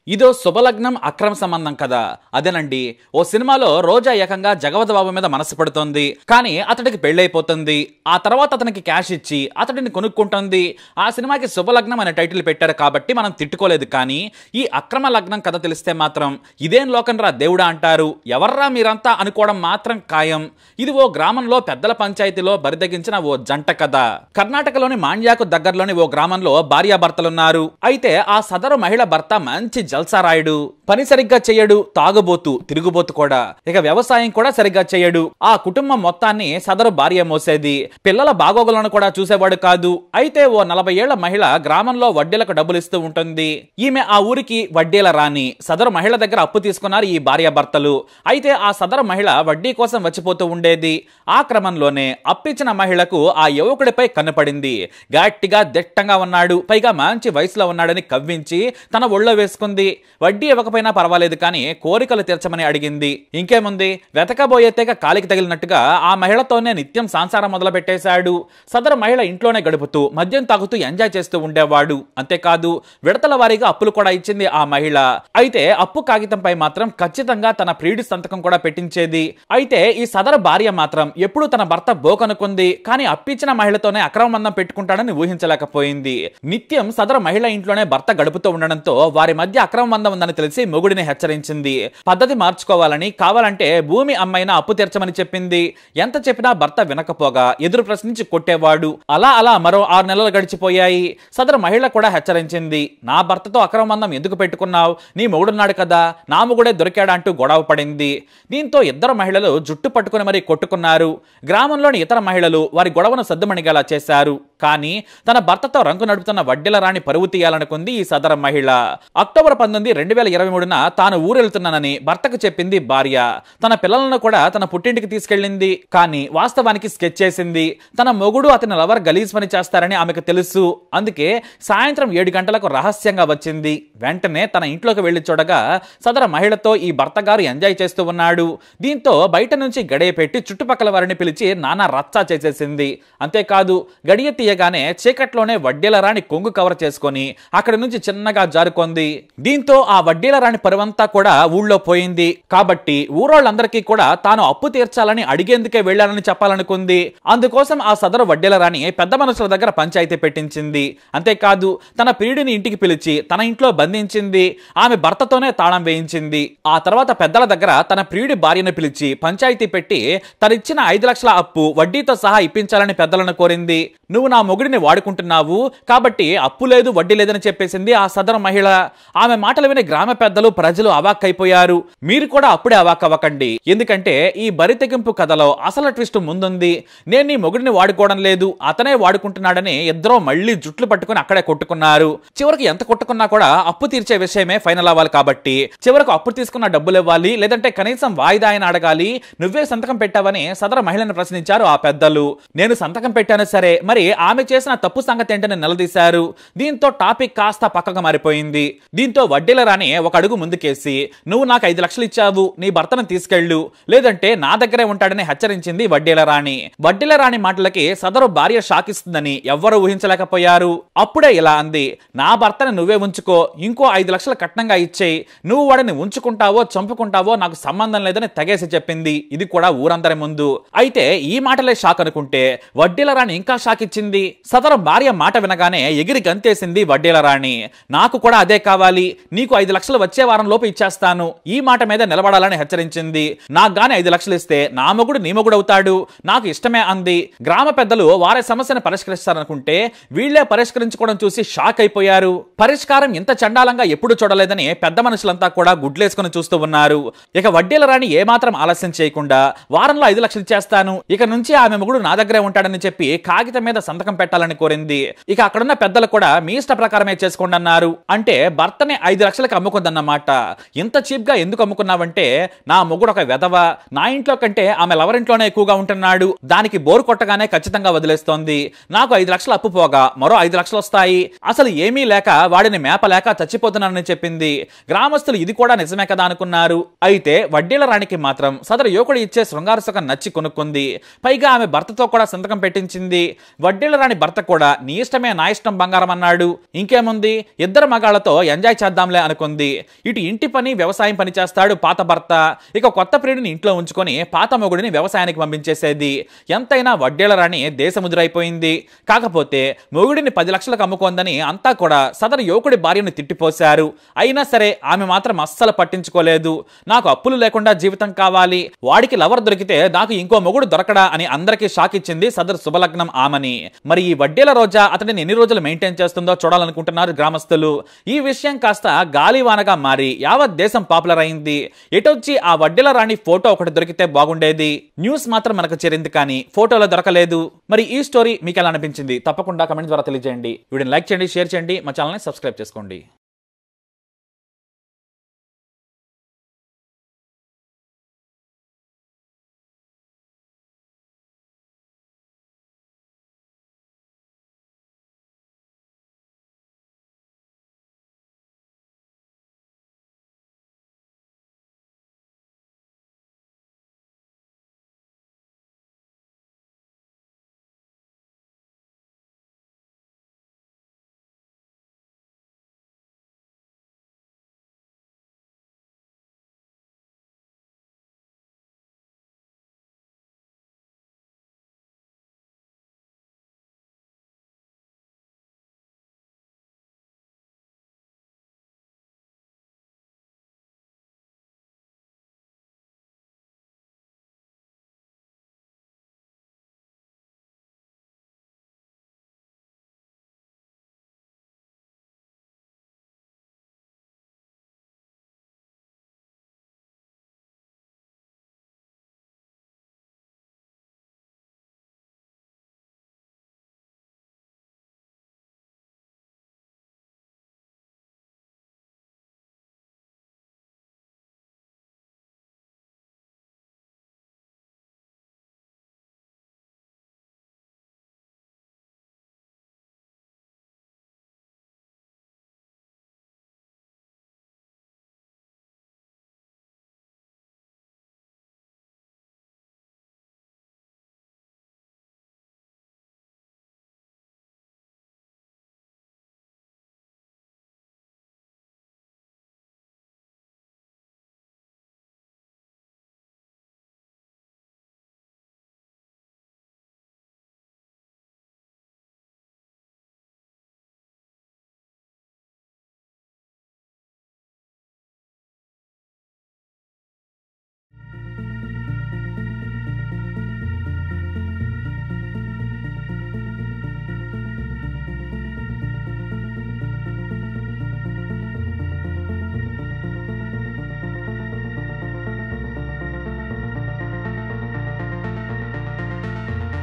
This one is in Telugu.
ఇదో శుభలగ్నం అక్రమ సంబంధం కదా. అదేనండి, ఓ సినిమాలో రోజా ఏకంగా జగవత్ బాబు మీద మనసు పడుతోంది, కానీ అతడికి పెళ్ళైపోతుంది. ఆ తర్వాత అతనికి క్యాష్ ఇచ్చి అతడిని కొనుక్కుంటుంది. ఆ సినిమాకి శుభలగ్నం అనే టైటిల్ పెట్టారు కాబట్టి మనం తిట్టుకోలేదు. కానీ ఈ అక్రమ లగ్నం కథ తెలిస్తే మాత్రం ఇదేం లోకం రా దేవుడా అంటారు. ఎవర్రా మీరంతా అనుకోవడం మాత్రం ఖాయం. ఇది ఓ గ్రామంలో పెద్దల పంచాయతీలో బరిదగించిన ఓ జంట కథ. కర్ణాటకలోని మాండ్యాకు దగ్గరలోని ఓ గ్రామంలో భార్యాభర్తలున్నారు. అయితే ఆ సదరు మహిళ భర్త మంచి జల్సారాయుడు, పని సరిగ్గా చెయ్యడు, తాగుబోతు, తిరుగుబోతు కూడా. ఇక వ్యవసాయం కూడా సరిగ్గా చెయ్యడు. ఆ కుటుంబం మొత్తాన్ని సదరు భార్య మోసేది. పిల్లల బాగోగులను కూడా చూసేవాడు కాదు. అయితే ఓ 40 ఏళ్ల మహిళ గ్రామంలో వడ్డీలకు డబ్బులు ఇస్తూ ఉంటుంది. ఈమె ఆ ఊరికి వడ్డీల రాణి. సదరు మహిళ దగ్గర అప్పు తీసుకున్నారు ఈ భార్యాభర్తలు. అయితే ఆ సదరు మహిళ వడ్డీ కోసం వచ్చిపోతూ ఉండేది. ఆ క్రమంలోనే అప్పిచ్చిన మహిళకు ఆ యువకుడిపై కన్నుపడింది. గట్టిగా దిట్టంగా ఉన్నాడు, పైగా మంచి వయసులో ఉన్నాడని కవ్వించి తన ఒళ్ళో వేసుకుంది. వడ్డీ ఇవ్వకపోయినా పర్వాలేదు కానీ కోరికలు తీర్చమని అడిగింది. ఇంకేముంది, వెతకబోయే తెగ కాలికి తగిలినట్టుగా ఆ మహిళతోనే నిత్యం సంసారం మొదలు పెట్టేశాడు. సదరు మహిళ ఇంట్లోనే గడుపుతూ మద్యం తాగుతూ ఎంజాయ్ చేస్తూ ఉండేవాడు. అంతేకాదు విడతల వారీగా అప్పులు కూడా ఇచ్చింది ఆ మహిళ. అయితే అప్పు కాగితంపై మాత్రం ఖచ్చితంగా తన ప్రియుడి సంతకం కూడా పెట్టించేది. అయితే ఈ సదరు భార్య మాత్రం ఎప్పుడు తన భర్త బోకనుకుంది, కానీ అప్పిచ్చిన మహిళతోనే అక్రమ బంధం పెట్టుకుంటాడని ఊహించలేకపోయింది. నిత్యం సదరు మహిళ ఇంట్లోనే భర్త గడుపుతూ ఉండడంతో వారి మధ్య అక్రమ బంధం ఉందని తెలిసి మొగుడిని హెచ్చరించింది. పద్ధతి మార్చుకోవాలని, కావాలంటే భూమి అమ్మైనా అప్పు తీర్చమని చెప్పింది. ఎంత చెప్పినా భర్త వినకపోగా ఎదురు ప్రశ్నించి కొట్టేవాడు. అలా మరో 6 నెలలు గడిచిపోయాయి. సదరు మహిళ కూడా హెచ్చరించింది. నా భర్తతో అక్రమ బంధం ఎందుకు పెట్టుకున్నావు? నీ మొగుడున్నాడు కదా, నా మొగుడే దొరికాడా అంటూ గొడవ పడింది. దీంతో ఇద్దరు మహిళలు జుట్టు పట్టుకుని మరీ కొట్టుకున్నారు. గ్రామంలోని ఇతర మహిళలు వారి గొడవను సద్దుమణిగేలా చేశారు. కానీ తన భర్తతో రంగు నడుపుతున్న వడ్డీల రాణి పరువు తీయాలనుకుంది ఈ సదరు మహిళ. అక్టోబర్ 19, 2023న తాను ఊరెళ్తున్నానని భర్తకు చెప్పింది భార్య. తన పిల్లలను కూడా తన పుట్టింటికి తీసుకెళ్లింది. కానీ వాస్తవానికి స్కెచ్ చేసింది. తన మొగుడు అతని లవర్ గలీజ్ పని చేస్తారని ఆమెకు తెలుసు. అందుకే సాయంత్రం 7 గంటలకు రహస్యంగా వచ్చింది. వెంటనే తన ఇంట్లోకి వెళ్లి చూడగా సదరు మహిళతో ఈ భర్త గారు ఎంజాయ్ చేస్తూ ఉన్నాడు. దీంతో బయట నుంచి గడియ పెట్టి చుట్టుపక్కల వారిని పిలిచి నానా రచ్చా చేసేసింది. అంతేకాదు గడియ తీయగానే చీకట్లోనే వడ్డీల రాణి కొంగు కవర్ చేసుకొని అక్కడి నుంచి చిన్నగా జారుకుంది. దీంతో ఆ వడ్డీల రాణి పరువంతా కూడా ఊళ్ళో పోయింది. కాబట్టి ఊరోళ్ళందరికీ కూడా తాను అప్పు తీర్చాలని అడిగేందుకే వెళ్లాలని చెప్పాలనుకుంది. అందుకోసం ఆ సదరు వడ్డీల రాణి పెద్ద మనుషుల దగ్గర పంచాయతీ పెట్టించింది. అంతేకాదు తన ప్రియుడిని ఇంటికి పిలిచి తన ఇంట్లో బంధించింది. ఆమె భర్తతోనే తాళం వేయించింది. ఆ తర్వాత పెద్దల దగ్గర తన ప్రియుడి భార్యను పిలిచి పంచాయతీ పెట్టి తనిచ్చిన 5 లక్షల అప్పు వడ్డీతో సహా ఇప్పించాలని పెద్దలను కోరింది. నువ్వు నా మొగుడిని వాడుకుంటున్నావు కాబట్టి అప్పు లేదు, వడ్డీ లేదని చెప్పేసింది ఆ సదరు మహిళ. ఆమె మాటలు విని గ్రామ పెద్దలు, ప్రజలు అవాక్కైపోయారు. మీరు కూడా అప్పుడే అవాక్కవ్వకండి. ఎందుకంటే ఈ బరి తెగింపు కథలో అసలు ట్విస్ట్ ముందుంది. నేను నీ మొగుడిని వాడుకోవడం లేదు, అతనే వాడుకుంటున్నాడని ఇద్దరూ మళ్ళీ జుట్లు పట్టుకుని అక్కడే కొట్టుకున్నారు. చివరికి ఎంత కొట్టుకున్నా కూడా అప్పు తీర్చే విషయమే ఫైనల్ అవ్వాలి. కాబట్టి చివరకు అప్పు తీసుకున్న డబ్బులు ఇవ్వాలి, లేదంటే కనీసం వాయిదా అయినా అడగాలి. నువ్వే సంతకం పెట్టావని సదరు మహిళను ప్రశ్నించారు ఆ పెద్దలు. నేను సంతకం పెట్టాను సరే, మరి ఆమె చేసిన తప్పు సంగతి ఏంటని నిలదీశారు. దీంతో టాపిక్ కాస్త పక్కగా మారిపోయింది. దీంతో వడ్డీల రాణి ఒక అడుగు ముందుకేసి నువ్వు నాకు 5 లక్షలు ఇచ్చావు, నీ భర్తను తీసుకెళ్ళు, లేదంటే నా దగ్గరే ఉంటాడని హెచ్చరించింది వడ్డీల రాణి. వడ్డీల రాణి మాటలకి సదరు భార్య షాక్ ఇస్తుందని ఎవ్వరూ ఊహించలేకపోయారు. అప్పుడే ఇలా అంది, నా భర్తను నువ్వే ఉంచుకో, ఇంకో 5 లక్షలు కట్నంగా ఇచ్చేయి, నువ్వు వాడిని ఉంచుకుంటావో చంపుకుంటావో నాకు సంబంధం లేదని తెగేసి చెప్పింది. ఇది కూడా ఊరందరి ముందు. అయితే ఈ మాటలే షాక్ అనుకుంటే వడ్డీల రాణి ఇంకా షాక్ ఇచ్చింది. సదరు భార్య మాట వినగానే ఎగిరి గంతేసింది వడ్డీల రాణి. నాకు కూడా అదే కావాలి, నీకు 5 లక్షలు వచ్చే వారం లోపు ఇచ్చేస్తాను, ఈ మాట మీద నిలబడాలని హెచ్చరించింది. నాకు గాని 5 లక్షలు ఇస్తే నా మొగుడు నీ మొగుడు అవుతాడు, నాకు ఇష్టమే అంది. గ్రామ పెద్దలు వారి సమస్యను పరిష్కరిస్తారనుకుంటే వీళ్లే పరిష్కరించుకోవడం చూసి షాక్ అయిపోయారు. పరిష్కారం ఇంత చండాలంగా ఎప్పుడు చూడలేదని పెద్ద మనుషులంతా కూడా గుడ్లేసుకుని చూస్తూ ఉన్నారు. ఇక వడ్డీల రాణి ఏమాత్రం ఆలస్యం చేయకుండా వారంలో 5 లక్షలు ఇచ్చేస్తాను, ఇక నుంచి ఆమె మొగుడు నా దగ్గరే ఉంటాడని చెప్పి కాగితం మీద సంతకం పెట్టాలని కోరింది. ఇక అక్కడున్న పెద్దలు కూడా మీ ఇష్ట ప్రకారమే చేసుకోండి అన్నారు. అంటే భర్తని 5 లక్షలకు అమ్ముకుందన్నమాట. ఇంత చీప్ గా ఎందుకు అమ్ముకున్నావంటే నా మొగుడు ఒక వెధవ, నా ఇంట్లో కంటే ఆమె లవర్ ఇంట్లోనే ఎక్కువగా ఉంటున్నాడు, దానికి బోరు కొట్టగానే ఖచ్చితంగా వదిలేస్తోంది, నాకు 5 లక్షలు అప్పు పోగా మరో 5 లక్షలు వస్తాయి, అసలు ఏమీ లేక వాడిని మేపలేక చచ్చిపోతున్నానని చెప్పింది. గ్రామస్తులు ఇది కూడా నిజమే కదా అనుకున్నారు. అయితే వడ్డీల రాణికి మాత్రం సదరు యువకుడు ఇచ్చే శృంగార సుఖం నచ్చి కొనుక్కుంది. పైగా ఆమె భర్తతో కూడా సంతకం పెట్టించింది. వడ్డీల వడ్డేళ్ల రాణి భర్త కూడా నీ ఇష్టమే నా ఇష్టం బంగారం అన్నాడు. ఇంకేముంది, ఇద్దరు మగాళ్లతో ఎంజాయ్ చేద్దాంలే అనుకుంది. ఇటు ఇంటి పని వ్యవసాయం పని చేస్తాడు పాత భర్త. ఇక కొత్త ప్రియుడిని ఇంట్లో ఉంచుకొని పాత మొగుడిని వ్యవసాయానికి పంపించేసేది. ఎంతైనా వడ్డేళ్ల రాణి దేశముద్రైపోయింది. కాకపోతే మొగుడిని 10 లక్షలకు అమ్ముకోందని అంతా కూడా సదరు యువకుడి భార్యను తిట్టిపోశారు. అయినా సరే ఆమె మాత్రం అస్సలు పట్టించుకోలేదు. నాకు అప్పులు లేకుండా జీవితం కావాలి, వాడికి లవర్ దొరికితే నాకు ఇంకో మొగుడు దొరకడా అని అందరికీ షాక్ ఇచ్చింది సదరు శుభలగ్నం ఆమని. మరి ఈ వడ్డేల రోజా అతడిని ఎన్ని రోజులు మెయింటైన్ చేస్తుందో చూడాలనుకుంటున్నారు గ్రామస్తులు. ఈ విషయం కాస్త గాలివానగా మారి యావత్ దేశం పాపులర్ అయింది. ఎటొచ్చి ఆ వడ్డేల రాణి ఫోటో ఒకటి దొరికితే బాగుండేది. న్యూస్ మాత్రం మనకు చేరింది కానీ ఫోటోలో దొరకలేదు. మరి ఈ స్టోరీ మీకు ఎలా అనిపించింది తప్పకుండా కమెంట్ ద్వారా తెలియజేయండి. వీడియోని లైక్ చేయండి, షేర్ చేయండి, మా ఛానల్ని సబ్స్క్రైబ్ చేసుకోండి.